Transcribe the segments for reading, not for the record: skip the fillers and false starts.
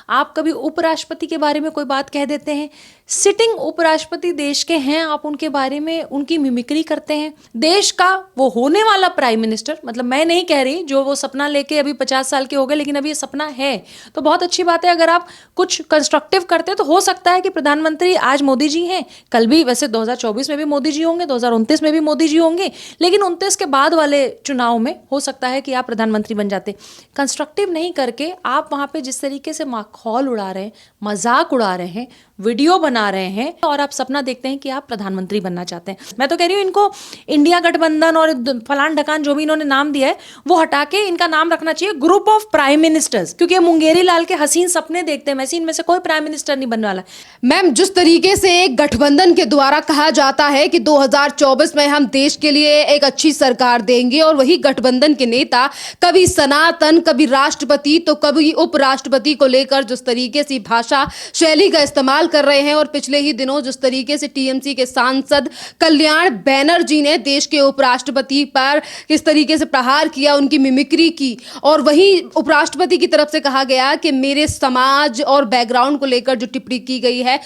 आप कभी उपराष्ट्रपति के बारे में कोई बात कह देते हैं। सिटिंग उपराष्ट्रपति देश के हैं, आप उनके बारे में उनकी मिमिक्री करते हैं। देश का वो होने वाला प्राइम मिनिस्टर, मतलब मैं नहीं कह रही जो वो सपना लेके अभी 50 साल के हो गए, लेकिन अभी ये सपना है तो बहुत अच्छी बात है। अगर आप कुछ कंस्ट्रक्टिव करते तो हो सकता है कि प्रधानमंत्री आज मोदी जी हैं, कल भी वैसे 2024 में भी मोदी जी होंगे, 2029 में भी मोदी जी होंगे, लेकिन 29 के बाद वाले चुनाव में हो सकता है कि आप प्रधानमंत्री बन जाते। कंस्ट्रक्टिव नहीं करके आप वहां पे जिस तरीके से माखौल उड़ा रहे हैं, मजाक उड़ा रहे हैं, वीडियो बना रहे हैं और आप सपना देखते हैं कि आप प्रधानमंत्री बनना चाहते हैं। मैं तो कह रही हूँ इनको इंडिया गठबंधन और फलान ढकान जो भी इन्होंने नाम दिया है वो हटा के इनका नाम रखना चाहिए ग्रुप ऑफ प्राइम मिनिस्टर्स, क्योंकि ये मुंगेरी लाल के हसीन सपने देखते हैं, वैसे इनमें से कोई प्राइम मिनिस्टर नहीं बनने वाला। मैम, जिस तरीके से गठबंधन के द्वारा कहा जाता है कि 2024 में हम देश के लिए एक अच्छी सरकार देंगे, और वही गठबंधन के नेता कभी सनातन, कभी राष्ट्रपति तो कभी उपराष्ट्रपति को लेकर जिस तरीके से भाषा शैली का इस्तेमाल कर रहे हैं, और पिछले ही दिनों जिस तरीके से टीएमसी के सांसद कल्याण बैनर्जी ने देश के उपराष्ट्रपति पर किस तरीके से प्रहार किया, उनकी मिमिक्री की, और वही उपराष्ट्रपति की तरफ से कहा गया कि मेरे समाज और बैकग्राउंड को लेकर जो टिप्पणी की गई है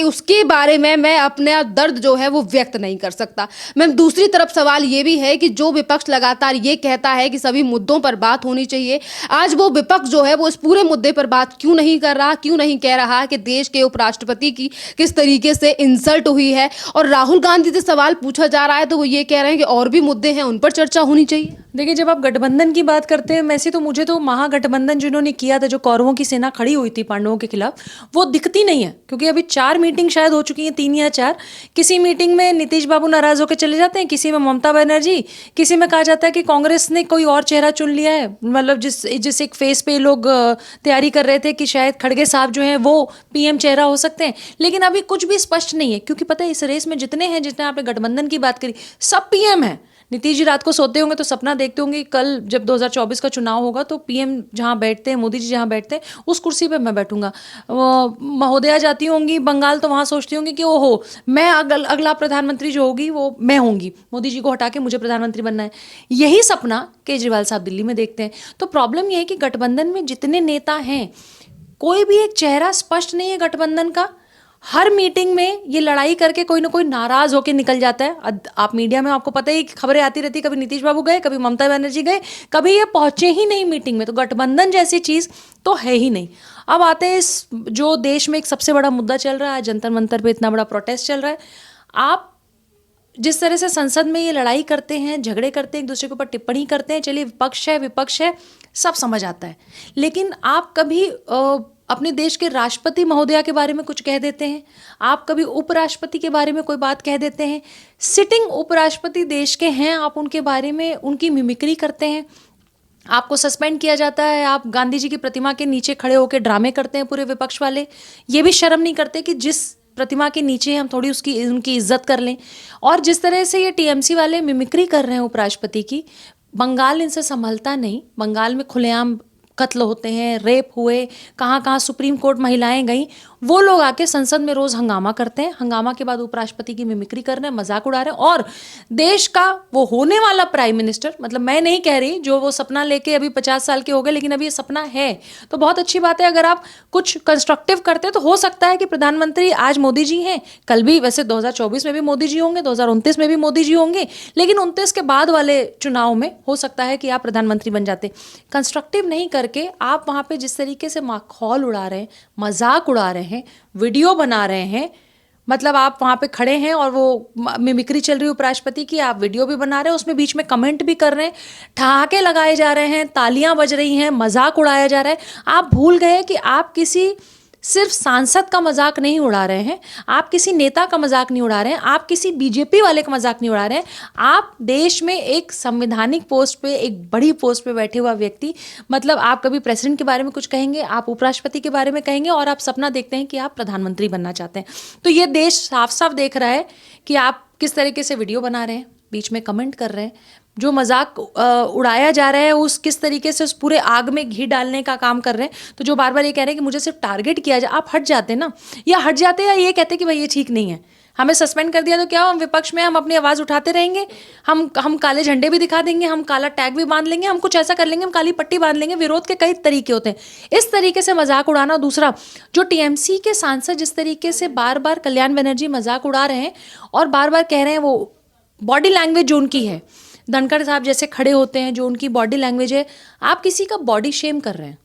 उसके बारे में मैं अपना दर्द जो है वो व्यक्त नहीं कर सकता। मैम, दूसरी तरफ सवाल ये भी है कि जो विपक्ष लगातार ये कहता है कि सभी मुद्दों पर बात होनी चाहिए, आज वो विपक्ष जो है वो इस पूरे मुद्दे पर बात क्यों नहीं कर रहा, क्यों नहीं कह रहा कि देश के उपराष्ट्रपति की किस तरीके से इंसल्ट हुई है। और राहुल गांधी से सवाल पूछा जा रहा है तो वो ये कह रहे हैं कि और भी मुद्दे हैं, उन पर चर्चा होनी चाहिए। देखिए, जब आप गठबंधन की बात करते हैं, वैसे तो मुझे तो महागठबंधन जिन्होंने किया था, जो कौरवों की सेना खड़ी हुई थी पांडवों के खिलाफ, वो दिखती नहीं है, क्योंकि अभी 4 मीटिंग शायद हो चुकी हैं, 3 या 4। किसी मीटिंग में नीतीश बाबू नाराज होकर चले जाते हैं, किसी में ममता बनर्जी, किसी में कहा जाता है कि कांग्रेस ने कोई और चेहरा चुन लिया है, मतलब जिस एक फेस पे लोग तैयारी कर रहे थे कि शायद खड़गे साहब जो हैं वो पीएम चेहरा हो सकते हैं, लेकिन अभी कुछ भी स्पष्ट नहीं है। क्योंकि पता है इस रेस में जितने हैं, जितने आपने गठबंधन की बात करी, सब पीएम है। नीतीश जी रात को सोते होंगे तो सपना देखते होंगे कल जब 2024 का चुनाव होगा तो पीएम जहां बैठते हैं, मोदी जी जहां बैठते हैं, उस कुर्सी पे मैं बैठूंगा। महोदया जाती होंगी बंगाल तो वहां सोचती होंगी कि ओहो, मैं अगला प्रधानमंत्री जो होगी वो मैं होंगी, मोदी जी को हटा के मुझे प्रधानमंत्री बनना है। यही सपना केजरीवाल साहब दिल्ली में देखते हैं। तो प्रॉब्लम यह है कि गठबंधन में जितने नेता हैं, कोई भी एक चेहरा स्पष्ट नहीं है गठबंधन का। हर मीटिंग में ये लड़ाई करके कोई ना कोई नाराज होकर निकल जाता है। आप मीडिया में आपको पता ही कि खबरें आती रहती, कभी नीतीश बाबू गए, कभी ममता बनर्जी गए, कभी ये पहुंचे ही नहीं मीटिंग में। तो गठबंधन जैसी चीज तो है ही नहीं। अब आते हैं इस जो देश में एक सबसे बड़ा मुद्दा चल रहा है, जंतर मंतर पे इतना बड़ा प्रोटेस्ट चल रहा है। आप जिस तरह से संसद में ये लड़ाई करते हैं, झगड़े करते हैं, एक दूसरे के ऊपर टिप्पणी करते हैं, चलिए विपक्ष है, सब समझ आता है, लेकिन आप कभी अपने देश के राष्ट्रपति महोदया के बारे में कुछ कह देते हैं, आप कभी उपराष्ट्रपति के बारे में कोई बात कह देते हैं। सिटिंग उपराष्ट्रपति देश के हैं, आप उनके बारे में उनकी मिमिक्री करते हैं, आपको सस्पेंड किया जाता है, आप गांधी जी की प्रतिमा के नीचे खड़े होकर ड्रामे करते हैं पूरे विपक्ष वाले। ये भी शर्म नहीं करते कि जिस प्रतिमा के नीचे हम थोड़ी उनकी इज्जत कर लें। और जिस तरह से ये टीएमसी वाले मिमिक्री कर रहे हैं उपराष्ट्रपति की, बंगाल इनसे संभलता नहीं। बंगाल में खुलेआम कत्ल होते हैं, रेप हुए, कहाँ कहाँ सुप्रीम कोर्ट महिलाएं गई, वो लोग आके संसद में रोज हंगामा करते हैं। हंगामा के बाद उपराष्ट्रपति की मिमिक्री कर रहे हैं, मजाक उड़ा रहे हैं। और देश का वो होने वाला प्राइम मिनिस्टर, मतलब मैं नहीं कह रही जो वो सपना लेके अभी 50 साल के हो गए, लेकिन अभी ये सपना है तो बहुत अच्छी बात है। अगर आप कुछ कंस्ट्रक्टिव करते तो हो सकता है कि प्रधानमंत्री आज मोदी जी हैं, कल भी वैसे 2024 में भी मोदी जी होंगे, 2029 में भी मोदी जी होंगे, लेकिन 29 के बाद वाले चुनाव में हो सकता है कि आप प्रधानमंत्री बन जाते। कंस्ट्रक्टिव नहीं करके आप वहां पे जिस तरीके से माखौल उड़ा रहे हैं, मजाक उड़ा रहे हैं, वीडियो बना रहे हैं, मतलब आप वहां पे खड़े हैं और वो मिमिक्री चल रही है उपराष्ट्रपति की, आप वीडियो भी बना रहे हैं, उसमें बीच में कमेंट भी कर रहे हैं, ठहाके लगाए जा रहे हैं, तालियां बज रही हैं, मजाक उड़ाया जा रहा है। आप भूल गए कि आप किसी सिर्फ सांसद का मजाक नहीं उड़ा रहे हैं, आप किसी नेता का मजाक नहीं उड़ा रहे हैं, आप किसी बीजेपी वाले का मजाक नहीं उड़ा रहे हैं, आप देश में एक संवैधानिक पोस्ट पे, एक बड़ी पोस्ट पे बैठे हुआ व्यक्ति, मतलब आप कभी प्रेसिडेंट के बारे में कुछ कहेंगे, आप उपराष्ट्रपति के बारे में कहेंगे, और आप सपना देखते हैं कि आप प्रधानमंत्री बनना चाहते हैं। तो ये देश साफ साफ देख रहा है कि आप किस तरीके से वीडियो बना रहे हैं, बीच में कमेंट कर रहे हैं, जो मजाक उड़ाया जा रहा है उस किस तरीके से उस पूरे आग में घी डालने का काम कर रहे हैं। तो जो बार बार ये कह रहे हैं कि मुझे सिर्फ टारगेट किया जाए, आप हट जाते ना, या हट जाते या ये कहते कि भाई ये ठीक नहीं है, हमें सस्पेंड कर दिया तो क्या, हम विपक्ष में हम अपनी आवाज उठाते रहेंगे, हम काले झंडे भी दिखा देंगे, हम काला टैग भी बांध लेंगे, हम कुछ ऐसा कर लेंगे, हम काली पट्टी बांध लेंगे। विरोध के कई तरीके होते हैं, इस तरीके से मजाक उड़ाना। दूसरा, जो टीएमसी के सांसद जिस तरीके से बार बार कल्याण बनर्जी मजाक उड़ा रहे हैं और बार बार कह रहे हैं, वो बॉडी लैंग्वेज जो उनकी है, धनखड़ साहब जैसे खड़े होते हैं, जो उनकी बॉडी लैंग्वेज है, आप किसी का बॉडी शेम कर रहे हैं।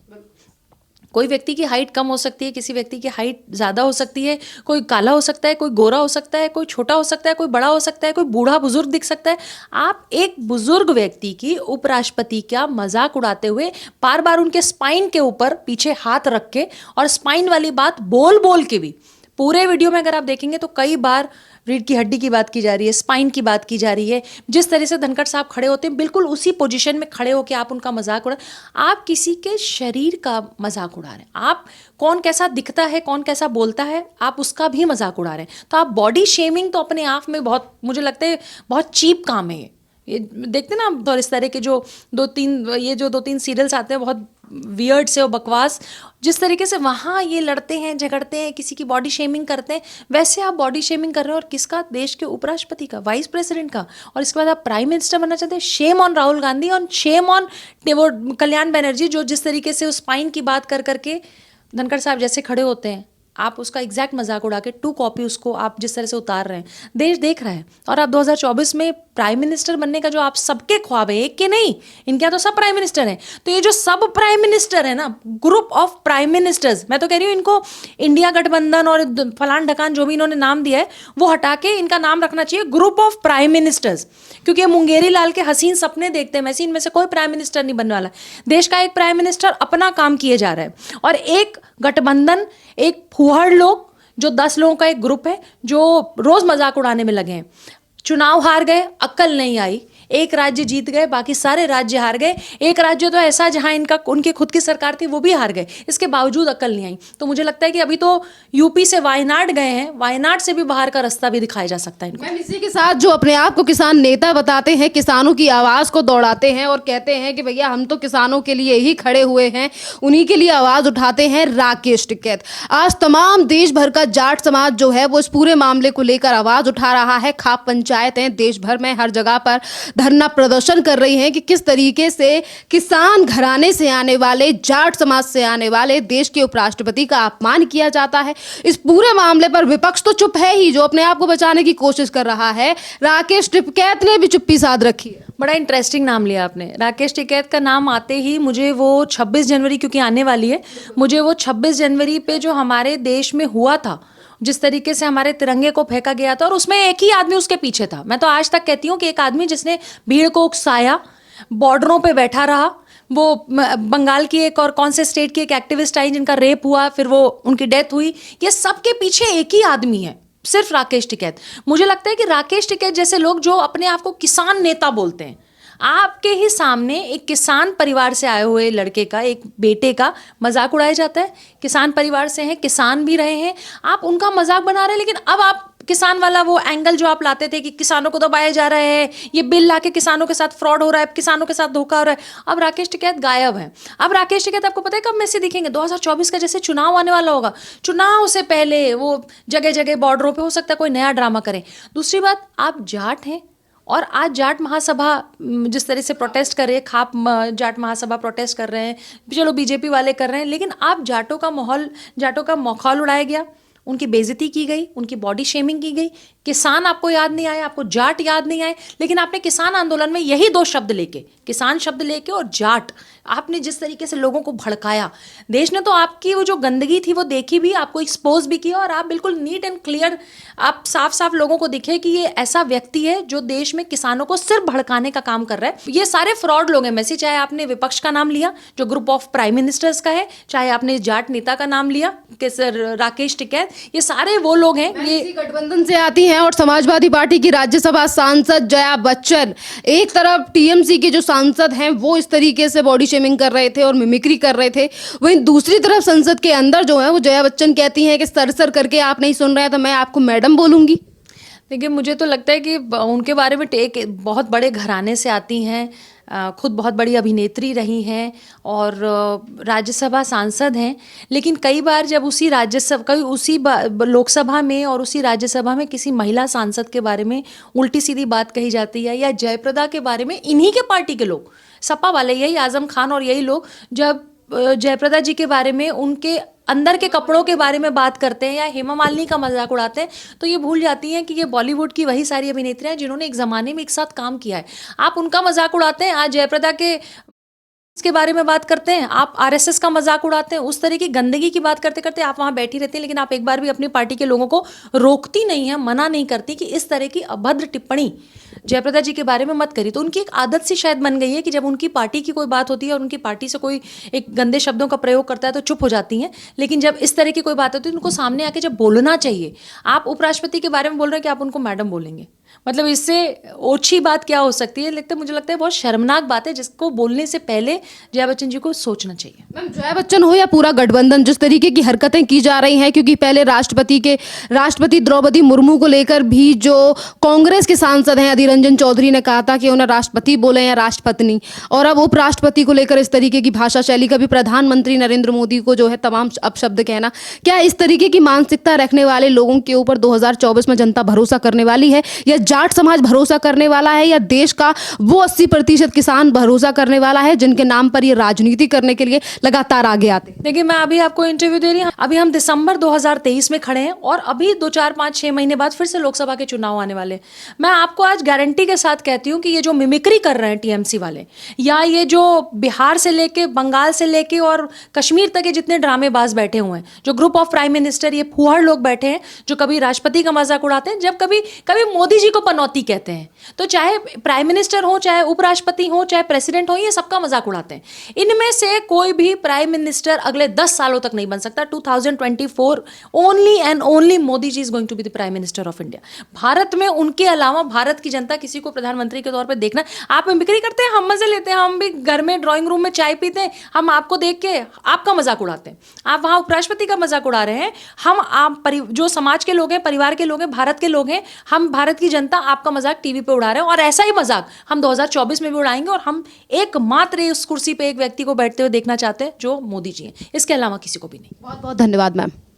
कोई व्यक्ति की हाइट कम हो सकती है, किसी व्यक्ति की हाइट ज़्यादा हो सकती है, कोई काला हो सकता है, कोई गोरा हो सकता है, कोई छोटा हो सकता है, कोई बड़ा हो सकता है, कोई बूढ़ा बुजुर्ग दिख सकता है। आप एक बुजुर्ग व्यक्ति की, उपराष्ट्रपति का मजाक उड़ाते हुए बार बार उनके स्पाइन के ऊपर पीछे हाथ रख के, और स्पाइन वाली बात बोल बोल के भी, पूरे वीडियो में अगर आप देखेंगे तो कई बार रीढ़ की हड्डी की बात की जा रही है, स्पाइन की बात की जा रही है। जिस तरह से धनखड़ साहब खड़े होते हैं, बिल्कुल उसी पोजीशन में खड़े होकर आप उनका मजाक उड़ा, आप किसी के शरीर का मजाक उड़ा रहे हैं। आप कौन कैसा दिखता है, कौन कैसा बोलता है, आप उसका भी मजाक उड़ा रहे हैं। तो आप बॉडी शेमिंग तो अपने आप में बहुत, मुझे लगता है बहुत चीप काम है ये देखते ना आप, और इस तरह के जो दो तीन सीरियल्स आते हैं बहुत वियर्ड से और बकवास, जिस तरीके से वहाँ ये लड़ते हैं, झगड़ते हैं, किसी की बॉडी शेमिंग करते हैं, वैसे आप बॉडी शेमिंग कर रहे हो। और किसका? देश के उपराष्ट्रपति का, वाइस प्रेसिडेंट का, और इसके बाद आप प्राइम मिनिस्टर बनना चाहते हैं। शेम ऑन राहुल गांधी और शेम ऑन वो कल्याण बनर्जी, जो जिस तरीके से उस स्पाइन की बात कर करके धनखड़ साहब जैसे खड़े होते हैं, आप उसका एग्जैक्ट मजाक उड़ा के 2 कॉपी उसको आप जिस तरह से उतार रहे हैं, देश देख रहा है। और आप 2024 में प्राइम मिनिस्टर बनने का जो आप सबके ख्वाब है, एक के नहीं, इनके यहाँ तो सब प्राइम मिनिस्टर हैं, तो ये जो सब प्राइम मिनिस्टर है ना, ग्रुप ऑफ प्राइम मिनिस्टर्स, मैं तो कह रही हूँ इनको इंडिया गठबंधन और फलान ढकान जो भी इन्होंने नाम दिया है वो हटा के इनका नाम रखना चाहिए ग्रुप ऑफ प्राइम मिनिस्टर्स, क्योंकि ये मुंगेरी लाल के हसीन सपने देखते हैं वैसे इनमें से कोई प्राइम मिनिस्टर नहीं बनने वाला। देश का एक प्राइम मिनिस्टर अपना काम किए जा रहा है, और एक गठबंधन, एक फूहड़ लोग, जो 10 लोगों का एक ग्रुप है जो रोज मजाक उड़ाने में लगे हैं। चुनाव हार गए, अक्ल नहीं आई, एक राज्य जीत गए, बाकी सारे राज्य हार गए। एक राज्य तो ऐसा जहां उनकी खुद की सरकार थी वो भी हार गए, इसके बावजूद अक्ल नहीं आई। तो मुझे लगता है कि अभी तो यूपी से वायनाड गए हैं, वायनाड से भी बाहर का रास्ता भी दिखाया जा सकता है इनको। मैम, इसी के साथ जो अपने आप को किसान नेता बताते हैं, किसानों की आवाज को दौड़ाते हैं और कहते हैं कि भैया हम तो किसानों के लिए ही खड़े हुए हैं, उन्हीं के लिए आवाज उठाते हैं, राकेश टिकैत। आज तमाम देश भर का जाट समाज जो है वो इस पूरे मामले को लेकर आवाज उठा रहा है। खाप पंचायतें देश भर में हर जगह पर धरना प्रदर्शन कर रही हैं कि किस तरीके से किसान घराने से आने वाले, जाट समाज से आने वाले देश के उपराष्ट्रपति का अपमान किया जाता है। इस पूरे मामले पर विपक्ष तो चुप है ही, जो अपने आप को बचाने की कोशिश कर रहा है। राकेश टिकैत ने भी चुप्पी साध रखी है। बड़ा इंटरेस्टिंग नाम लिया आपने, राकेश टिकैत का नाम आते ही मुझे वो 26 जनवरी, क्योंकि आने वाली है, मुझे वो 26 जनवरी पे जो हमारे देश में हुआ था, जिस तरीके से हमारे तिरंगे को फेंका गया था, और उसमें एक ही आदमी उसके पीछे था। मैं तो आज तक कहती हूँ कि एक आदमी जिसने भीड़ को उकसाया, बॉर्डरों पे बैठा रहा, वो बंगाल की एक और कौन से स्टेट की एक एक्टिविस्ट आई जिनका रेप हुआ, फिर वो उनकी डेथ हुई, ये सबके पीछे एक ही आदमी है, सिर्फ राकेश टिकैत। मुझे लगता है कि राकेश टिकैत जैसे लोग जो अपने आप को किसान नेता बोलते हैं, आपके ही सामने एक किसान परिवार से आए हुए लड़के का, एक बेटे का मजाक उड़ाया जाता है। किसान परिवार से हैं, किसान भी रहे हैं, आप उनका मजाक बना रहे हैं। लेकिन अब आप किसान वाला वो एंगल जो आप लाते थे कि किसानों को दबाया जा रहा है, ये बिल लाके किसानों के साथ फ्रॉड हो रहा है, किसानों के साथ धोखा हो रहा है, अब राकेश टिकैत गायब है। अब राकेश टिकैत आपको पता है कब में से दिखेंगे? 2024 का जैसे चुनाव आने वाला होगा, चुनाव से पहले वो जगह जगह बॉर्डरों पे हो सकता है कोई नया ड्रामा करें। दूसरी बात, आप जाट हैं, और आज जाट महासभा जिस तरह से प्रोटेस्ट कर रही है, खाप जाट महासभा प्रोटेस्ट कर रहे हैं, चलो बीजेपी वाले कर रहे हैं, लेकिन आप जाटों का मखौल उड़ाया गया, उनकी बेइज्जती की गई, उनकी बॉडी शेमिंग की गई। किसान आपको याद नहीं आए, आपको जाट याद नहीं आए, लेकिन आपने किसान आंदोलन में यही 2 शब्द लेके, किसान शब्द लेके और जाट, आपने जिस तरीके से लोगों को भड़काया, देश ने तो आपकी वो जो गंदगी थी वो देखी भी, आपको एक्सपोज भी किया, और आप बिल्कुल नीट एंड क्लियर, आप साफ साफ लोगों को दिखे कि ये ऐसा व्यक्ति है जो देश में किसानों को सिर्फ भड़काने का काम कर रहा है। ये सारे फ्रॉड लोग हैं। वैसे चाहे आपने विपक्ष का नाम लिया जो ग्रुप ऑफ प्राइम मिनिस्टर्स का है, चाहे आपने जाट नेता का नाम लिया कि सर राकेश टिकैत, ये सारे वो लोग हैं। ये गठबंधन से आती हैं और समाजवादी पार्टी की राज्यसभा सांसद जया बच्चन, एक तरफ टीएमसी के जो सांसद हैं वो इस तरीके से बॉडी शेमिंग कर रहे थे और मिमिक्री कर रहे थे, वहीं दूसरी तरफ संसद के अंदर जो है वो जया बच्चन कहती हैं कि सर करके आप नहीं सुन रहे हैं तो मैं आपको मैडम बोलूंगी। देखिए, मुझे तो लगता है कि उनके बारे में एक बहुत बड़े घराने से आती हैं, खुद बहुत बड़ी अभिनेत्री रही हैं और राज्यसभा सांसद हैं, लेकिन कई बार जब उसी लोकसभा में और उसी राज्यसभा में किसी महिला सांसद के बारे में उल्टी सीधी बात कही जाती है या जयप्रदा के बारे में, इन्हीं के पार्टी के लोग, सपा वाले, यही आजम खान और यही लोग जब जयप्रदा जी के बारे में, उनके अंदर के कपड़ों के बारे में बात करते हैं या हेमा मालिनी का मजाक उड़ाते हैं, तो ये भूल जाती हैं कि ये बॉलीवुड की वही सारी अभिनेत्रियां हैं जिन्होंने एक ज़माने में एक साथ काम किया है। आप उनका मजाक उड़ाते हैं, आज जयप्रदा के इसके बारे में बात करते हैं, आप आरएसएस का मजाक उड़ाते हैं, उस तरह की गंदगी की बात करते करते आप वहां बैठी रहती हैं, लेकिन आप एक बार भी अपनी पार्टी के लोगों को रोकती नहीं है, मना नहीं करती कि इस तरह की अभद्र टिप्पणी जयप्रदा जी के बारे में मत करिए। तो उनकी एक आदत सी शायद बन गई है कि जब उनकी पार्टी की कोई बात होती है और उनकी पार्टी से कोई एक गंदे शब्दों का प्रयोग करता है तो चुप हो जाती हैं, लेकिन जब इस तरह की कोई बात होती है उनको सामने आके जब बोलना चाहिए। आप उपराष्ट्रपति के बारे में बोल रहे हैं कि आप उनको मैडम बोलेंगे, मतलब इससे ओछी बात क्या हो सकती है। लेकिन मुझे लगता है बहुत शर्मनाक बात है, जिसको बोलने से पहले जया बच्चन जी को सोचना चाहिए। मैम, जया बच्चन हो या पूरा गठबंधन, जिस तरीके की हरकतें की जा रही हैं, क्योंकि पहले राष्ट्रपति द्रौपदी मुर्मू को लेकर भी जो कांग्रेस के सांसद हैं अधीर रंजन चौधरी ने कहा था कि उन्हें राष्ट्रपति बोले या राष्ट्रपत्नी, और अब उपराष्ट्रपति को लेकर इस तरीके की भाषा शैली, कभी प्रधानमंत्री नरेंद्र मोदी को जो है तमाम अपशब्द कहना, क्या इस तरीके की मानसिकता रखने वाले लोगों के ऊपर 2024 में जनता भरोसा करने वाली है, या जाट समाज भरोसा करने वाला है, या देश का वो 80% किसान भरोसा करने वाला है जिनके नाम पर ये राजनीति करने के लिए लगातार आगे आते हैं? देखिए, मैं अभी आपको इंटरव्यू दे रही हूँ, अभी हम दिसंबर 2023 में खड़े हैं और अभी 2, 4, 5, 6 महीने बाद फिर से लोकसभा के चुनाव आने वाले। मैं आपको आज गारंटी के साथ कहती हूँ कि ये जो मिमिक्री कर रहे हैं टीएमसी वाले, या ये जो बिहार से लेके, बंगाल से लेके और कश्मीर तक के जितने ड्रामेबाज बैठे हुए हैं, जो ग्रुप ऑफ प्राइम मिनिस्टर, ये फूहड़ लोग बैठे हैं जो कभी राष्ट्रपति का मजाक उड़ाते हैं, जब कभी कभी मोदी जी को पनौती कहते हैं, तो चाहे प्राइम मिनिस्टर हो, चाहे उपराष्ट्रपति हो, चाहे प्रेसिडेंट हो, ये सबका मजाक उड़ाते हैं। इनमें से कोई भी प्राइम मिनिस्टर अगले 10 सालों तक नहीं बन सकता। 2024 only and only Modi ji is going to be the prime minister of India. Bharat में उनके अलावा भारत की जनता किसी को प्रधानमंत्री के तौर पे देखना। आप मिमिक्री करते हैं, हम मजे लेते हैं, हम भी घर में ड्राइंग रूम में चाय पीते हैं, हम आपको देख के आपका मजाक उड़ाते हैं। आप वहां उपराष्ट्रपति का मजाक उड़ा रहे हैं, हम आप जो समाज के लोग हैं, परिवार के लोग हैं, भारत के लोग हैं, हम भारत की जनता आपका मजाक टीवी पे उड़ा रहे हैं, और ऐसा ही मजाक हम 2024 में भी उड़ाएंगे। और हम एकमात्र उस कुर्सी पे एक व्यक्ति को बैठते हुए देखना चाहते हैं जो मोदी जी हैं, इसके अलावा किसी को भी नहीं। बहुत बहुत धन्यवाद मैम।